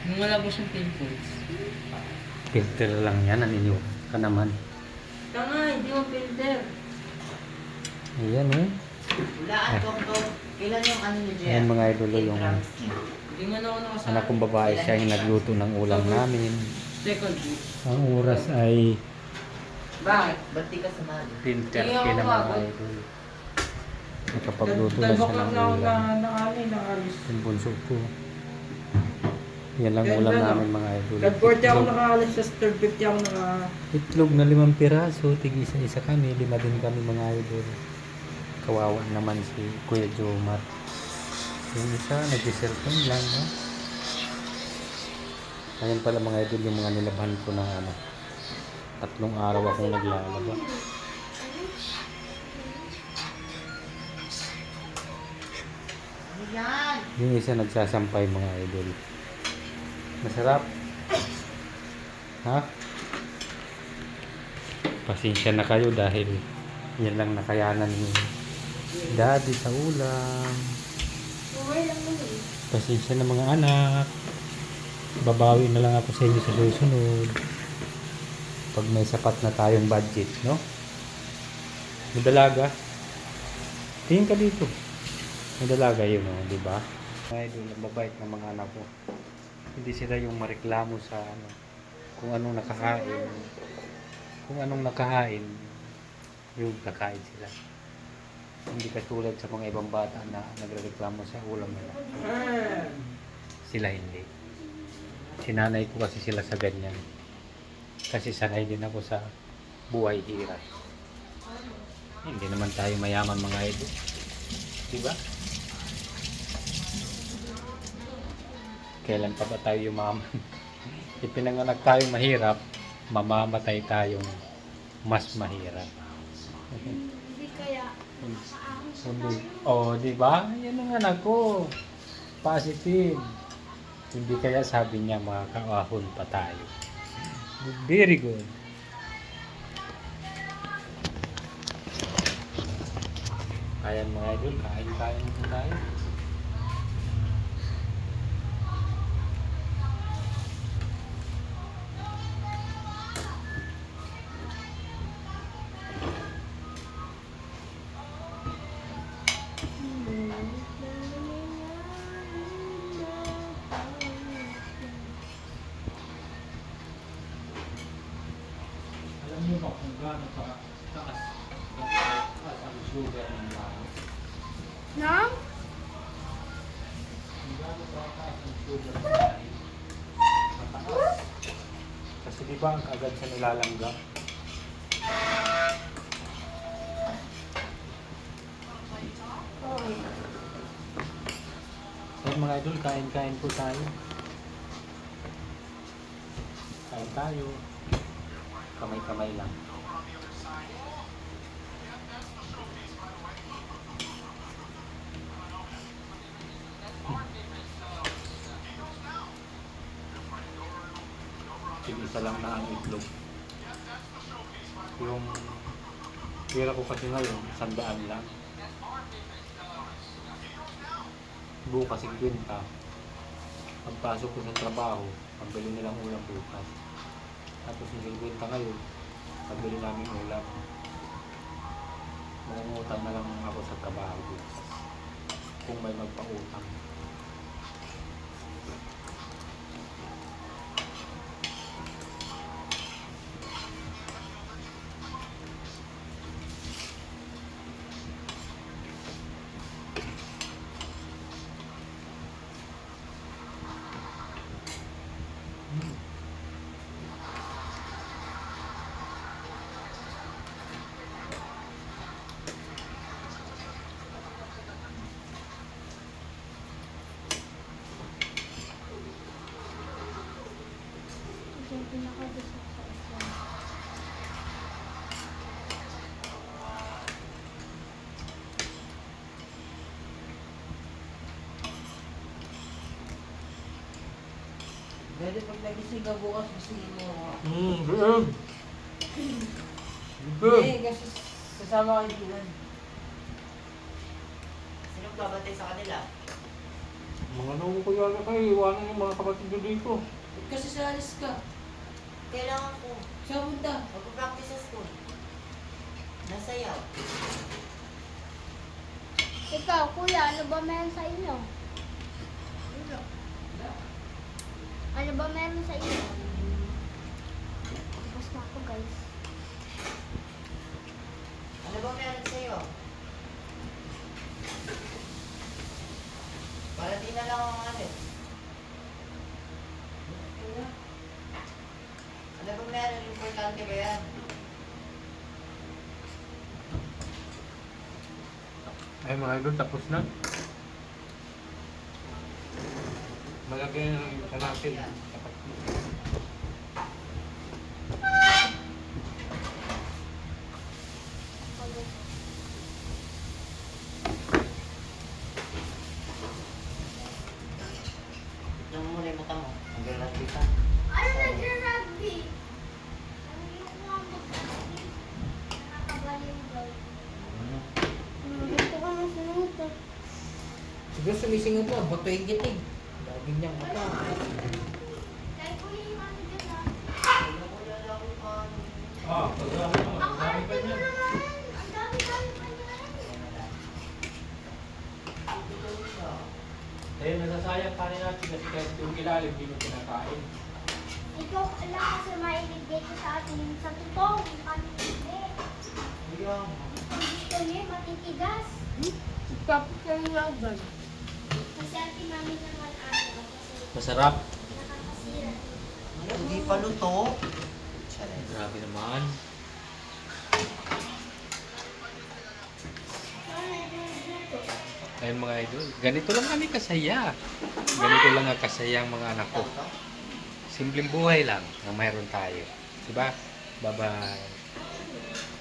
Yung wala po siyang pimples. Filter lang yan, naniniw ka naman. Tanga, hindi mo filter. Ayan eh. Wala to. Kailan yung ano ni Jeff? Ayan mga idolo, yung Hindi man ako nakasama. anak kong babae, siya yung nagluto ng ulam namin. Second week. Ang oras ay Bakit? Ba't di ka sumali? 10:30 na mga idol. Nakapagluto na siya ng ulam. Nakalis. Yung bunso ko. Yan lang ulam namin mga idol. Tag-40 ako nakaalis, sa third 50 ako naka... Itlog na 5 piraso, tig isa-isa kami, 5 din kami mga idol. Kawawa naman si Kuya Jomar. Yung isa, nag-cellphone lang, no? Ayan pala mga idol yung mga nilabahan ko ng 3 araw akong naglalaba. Yan! Yung isa nagsasampay mga idol. Masarap. Ha? Pasensya na kayo dahil yan lang nakayanan ni Daddy sa ulam. Pasensya na mga anak. Babawi na lang ako sa inyo sa susunod. Pag may sapat na tayong budget, no? May dalaga. Tingin ka dito. May dalaga yun, no? Diba? Ay, doon nagbabait ng mga anak ko. Hindi sila yung mareklamo sa kung anong nakakain. Kung anong nakahain, yung kakain sila. Hindi katulad sa mga ibang bata na nagreklamo sa ulam nila. Sila hindi. Sinanay ko kasi sila sa ganyan. Kasi sanay din ako sa buhay hirap. Hindi naman tayo mayaman mga idol. Diba? Kailan pa ba tayo yumaman? Ipinanganak tayong mahirap, mamamatay tayong mas mahirap. Hindi kaya Hindi. Oh, di ba? Yan ang anak ko. Positive. Hindi kaya sabi niya makakaahon pa tayo. Very good. Ayan mga idol, kain-kain po tayo. Alam niyo ba kung gaano ka taas ang sugar ng tao? Nang? Kung gaano ka taas ang sugar ng tao? Mataas. Kasi di ba ang agad sa nilalangga? So mga idol, kain-kain po tayo. Kain tayo. Kamay-kamay lang. Isa lang na ang itlog. Yung pera ko kasi ngayon, 100 lang. Bukas 50. Pagpasok ko sa trabaho, pagbili nilang ulam bukas. Tapos yung 50 ngayon, pagbili namin ulam. Mangungutang na lang ako sa trabaho bukas. Kung may magpautang. Yung pinakabusok sa isa. Dahil pag nagising ka bukas, gusto mo. Good. Hindi, kasi sasama kayo dinan. Sino babatay sa kanila? Mga nung ko yata kayo, iwanan yung mga kapatid ko dito. Kasi sa alis ka. Kailangan ko. Siya punta. Magpa-practice sa school. Nasayaw. Ikaw, kuya, ano ba meron sa inyo? Ano ba meron sa inyo? Tapos na ako, guys. Ano ba meron sa'yo? Para di na lang ang ano. Ano ba meron? Importante ba yan? Ay mga idol, tapos na. Malagay na lang yung natin. Tignan mo muna yung mata mo. Ang galas kita. Ano nagra-rugby? Ano yung mga mag-rugby? Nakakabaliw daw. Gusto ko na sinuto. Siguro sumisingot mo. Bato yung giting. Lagi niyang mata. Kaya ko yung ano dyan ah. Wala lang yung ano. Ang arte mo naman! Ang dami-dami pa niyan! Eh, nasasayang kanin natin kasi kahit yung ilalim, hindi mo kinakain. Ikaw lang kasi maibigay ko sa atin sa totoo. Yung kanilin. Yung Gusto niya matitigas. Tapos kayo nga agad. Kasi ate mami naman ano. Kasi Masarap. nakakasira. hindi pa luto. Grabe naman. Ayun mga idol, ganito lang kami kasaya. Ganito lang ang kasaya ang mga anak ko. Simpleng buhay lang ang mayroon tayo. Diba? Bye-bye.